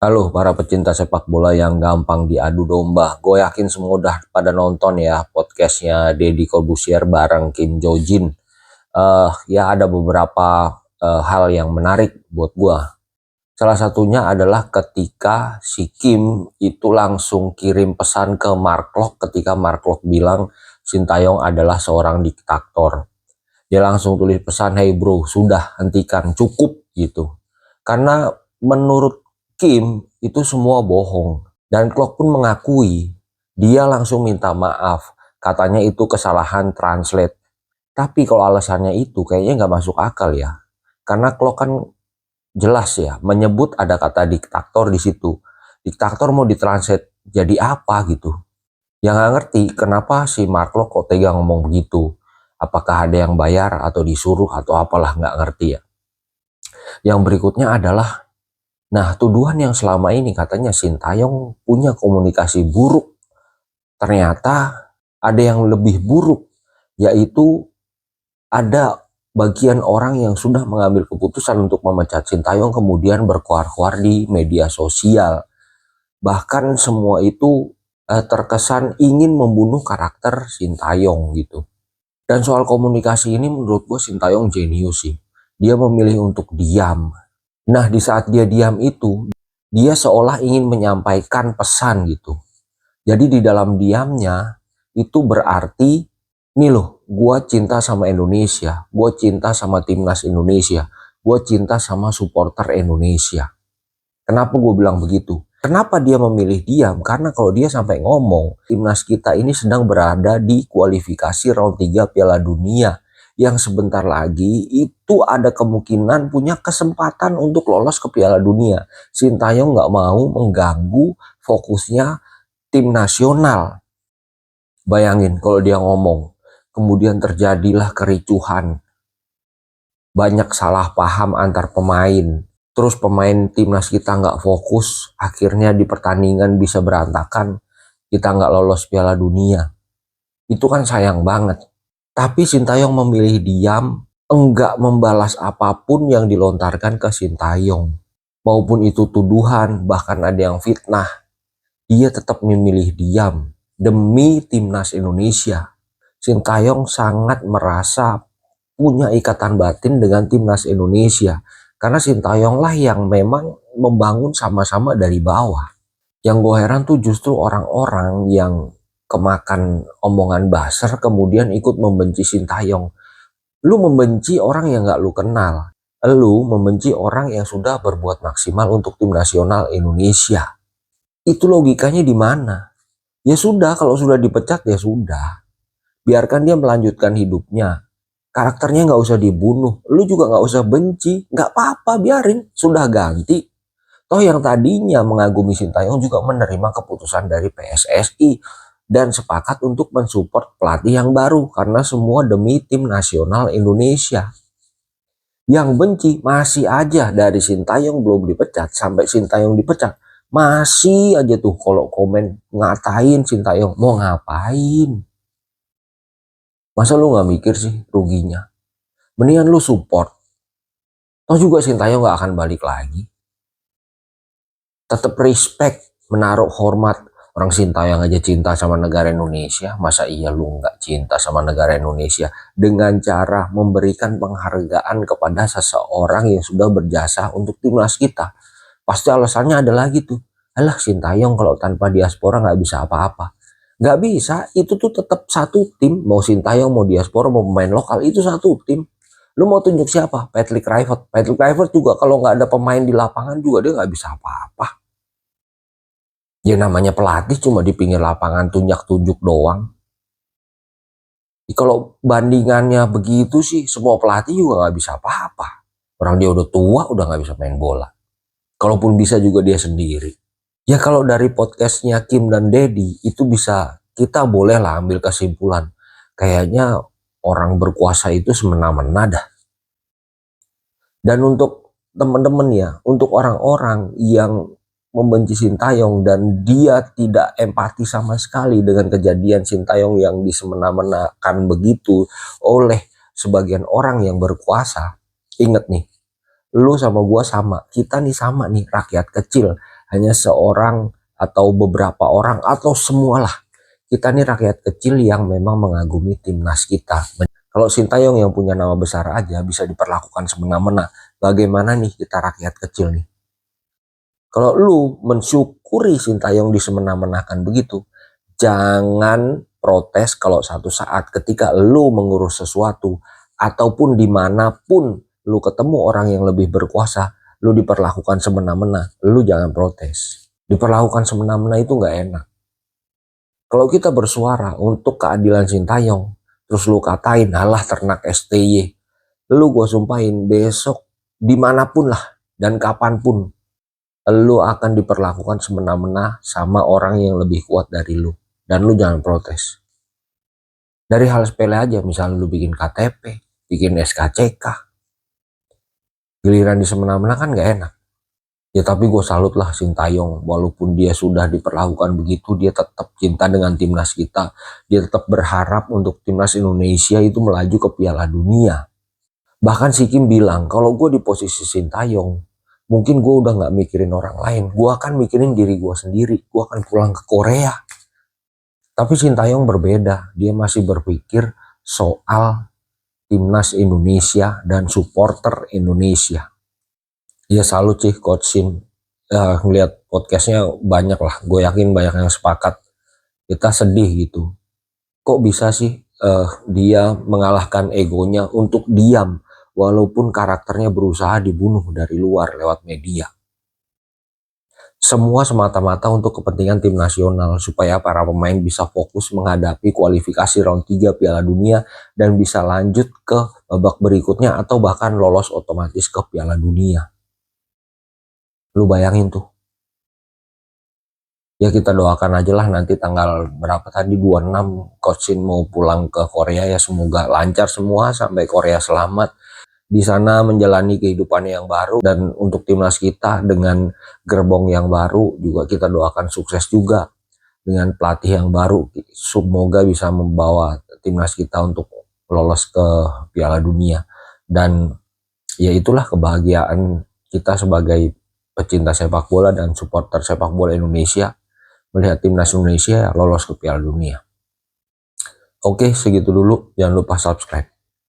Halo para pecinta sepak bola yang gampang diadu domba. Gue yakin semua udah pada nonton ya podcastnya Deddy Corbuzier bareng Kim Jo Jin. Ya ada beberapa hal yang menarik buat gue. Salah satunya adalah ketika si Kim itu langsung kirim pesan ke Mark Klok ketika Mark Klok bilang Sintayong adalah seorang diktator. Dia langsung tulis pesan, "Hey bro, sudah hentikan, cukup," gitu. Karena menurut Kim itu semua bohong. Dan Klok pun mengakui, dia langsung minta maaf. Katanya itu kesalahan translate. Tapi kalau alasannya itu kayaknya nggak masuk akal ya. Karena Klok kan jelas ya menyebut ada kata diktator di situ. Diktator mau ditranslate jadi apa gitu. Yang nggak ngerti kenapa si Mark Klok kok tega ngomong begitu. Apakah ada yang bayar atau disuruh atau apalah, nggak ngerti ya. Yang berikutnya adalah, nah tuduhan yang selama ini katanya Sintayong punya komunikasi buruk. Ternyata ada yang lebih buruk, yaitu ada bagian orang yang sudah mengambil keputusan untuk memecat Sintayong kemudian berkuar-kuar di media sosial. Bahkan semua itu terkesan ingin membunuh karakter Sintayong gitu. Dan soal komunikasi ini menurut gue Sintayong jenius sih. Dia memilih untuk diam. Nah di saat dia diam itu, dia seolah ingin menyampaikan pesan gitu. Jadi di dalam diamnya itu berarti, nih loh, gue cinta sama Indonesia. Gue cinta sama timnas Indonesia. Gue cinta sama supporter Indonesia. Kenapa gue bilang begitu? Kenapa dia memilih diam? Karena kalau dia sampai ngomong, timnas kita ini sedang berada di kualifikasi round 3 Piala Dunia yang sebentar lagi itu ada kemungkinan punya kesempatan untuk lolos ke Piala Dunia. Sintayong nggak mau mengganggu fokusnya tim nasional. Bayangin kalau dia ngomong, kemudian terjadilah kericuhan, banyak salah paham antar pemain. Terus pemain timnas kita nggak fokus, akhirnya di pertandingan bisa berantakan, kita nggak lolos Piala Dunia. Itu kan sayang banget. Tapi Sintayong memilih diam, enggak membalas apapun yang dilontarkan ke Sintayong. Maupun itu tuduhan, bahkan ada yang fitnah. Dia tetap memilih diam demi timnas Indonesia. Sintayong sangat merasa punya ikatan batin dengan timnas Indonesia. Karena Sintayong lah yang memang membangun sama-sama dari bawah. Yang gue heran tuh justru orang-orang yang kemakan omongan buzzer kemudian ikut membenci Sintayong. Lu membenci orang yang gak lu kenal. Lu membenci orang yang sudah berbuat maksimal untuk tim nasional Indonesia. Itu logikanya di mana? Ya sudah, kalau sudah dipecat ya sudah. Biarkan dia melanjutkan hidupnya. Karakternya nggak usah dibunuh, lu juga nggak usah benci, nggak apa-apa, biarin, sudah ganti. Toh yang tadinya mengagumi Sintayong juga menerima keputusan dari PSSI dan sepakat untuk mensupport pelatih yang baru karena semua demi tim nasional Indonesia. Yang benci masih aja dari Sintayong belum dipecat sampai Sintayong dipecat, masih aja tuh kalau komen ngatain Sintayong, mau ngapain? Masa lu nggak mikir sih ruginya? Mendingan lu support. Toh juga Sintayong nggak akan balik lagi. Tetap respect, menaruh hormat. Orang Sintayong aja cinta sama negara Indonesia. Masa iya lu nggak cinta sama negara Indonesia? Dengan cara memberikan penghargaan kepada seseorang yang sudah berjasa untuk timnas kita. Pasti alasannya ada lagi tuh. Alah Sintayong kalau tanpa diaspora nggak bisa apa-apa. Nggak bisa, itu tuh tetap satu tim. Mau Sintayong, mau diaspora, mau pemain lokal, itu satu tim. Lu mau tunjuk siapa? Patrick Kluivert. Patrick Kluivert juga kalau nggak ada pemain di lapangan juga dia nggak bisa apa-apa. Ya namanya pelatih cuma di pinggir lapangan tunjuk-tunjuk doang. Kalau bandingannya begitu sih, semua pelatih juga nggak bisa apa-apa. Orang dia udah tua, udah nggak bisa main bola. Kalaupun bisa juga dia sendiri. Ya kalau dari podcastnya Kim dan Deddy, itu bisa, kita boleh lah ambil kesimpulan. Kayaknya orang berkuasa itu semena-mena dah. Dan untuk teman-teman ya, untuk orang-orang yang membenci Sintayong dan dia tidak empati sama sekali dengan kejadian Sintayong yang disemena-menakan begitu oleh sebagian orang yang berkuasa. Ingat nih, lu sama gua sama, kita nih sama nih, rakyat kecil. hanya seorang atau beberapa orang atau semualah. Kita nih rakyat kecil yang memang mengagumi timnas kita. Kalau Sintayong yang punya nama besar aja bisa diperlakukan semena-mena, bagaimana nih kita rakyat kecil nih? Kalau lu mensyukuri Sintayong disemena-menakan begitu, jangan protes kalau satu saat ketika lu mengurus sesuatu ataupun dimanapun lu ketemu orang yang lebih berkuasa, lu diperlakukan semena-mena, lu jangan protes. Diperlakukan semena-mena itu nggak enak. Kalau kita bersuara untuk keadilan Sintayong, terus lu katain, halah ternak STY, lu gue sumpahin besok dimanapun lah dan kapanpun, lu akan diperlakukan semena-mena sama orang yang lebih kuat dari lu. Dan lu jangan protes. Dari hal sepele aja, misalnya lu bikin KTP, bikin SKCK, giliran di semena-mena kan gak enak. Ya tapi gue salut lah Sintayong, walaupun dia sudah diperlakukan begitu, dia tetap cinta dengan timnas kita. Dia tetap berharap untuk timnas Indonesia itu melaju ke Piala Dunia. Bahkan si Kim bilang, kalau gue di posisi Sintayong, mungkin gue udah gak mikirin orang lain. Gue akan mikirin diri gue sendiri. Gue akan pulang ke Korea. Tapi Sintayong berbeda. Dia masih berpikir soal timnas Indonesia dan supporter Indonesia. Ya salut sih Coach Shin. Ngeliat podcastnya banyak lah. Gue yakin banyak yang sepakat. Kita sedih gitu. Kok bisa sih dia mengalahkan egonya untuk diam, walaupun karakternya berusaha dibunuh dari luar lewat media. Semua semata-mata untuk kepentingan tim nasional, supaya para pemain bisa fokus menghadapi kualifikasi round 3 Piala Dunia dan bisa lanjut ke babak berikutnya atau bahkan lolos otomatis ke Piala Dunia. Lu bayangin tuh. Ya kita doakan aja lah nanti tanggal berapa tadi, 26 Coach Shin mau pulang ke Korea, ya semoga lancar semua sampai Korea selamat. Di sana menjalani kehidupan yang baru, dan untuk timnas kita dengan gerbong yang baru juga kita doakan sukses juga dengan pelatih yang baru. Semoga bisa membawa timnas kita untuk lolos ke Piala Dunia, dan ya itulah kebahagiaan kita sebagai pecinta sepak bola dan supporter sepak bola Indonesia, melihat timnas Indonesia lolos ke Piala Dunia. Oke, segitu dulu. Jangan lupa subscribe.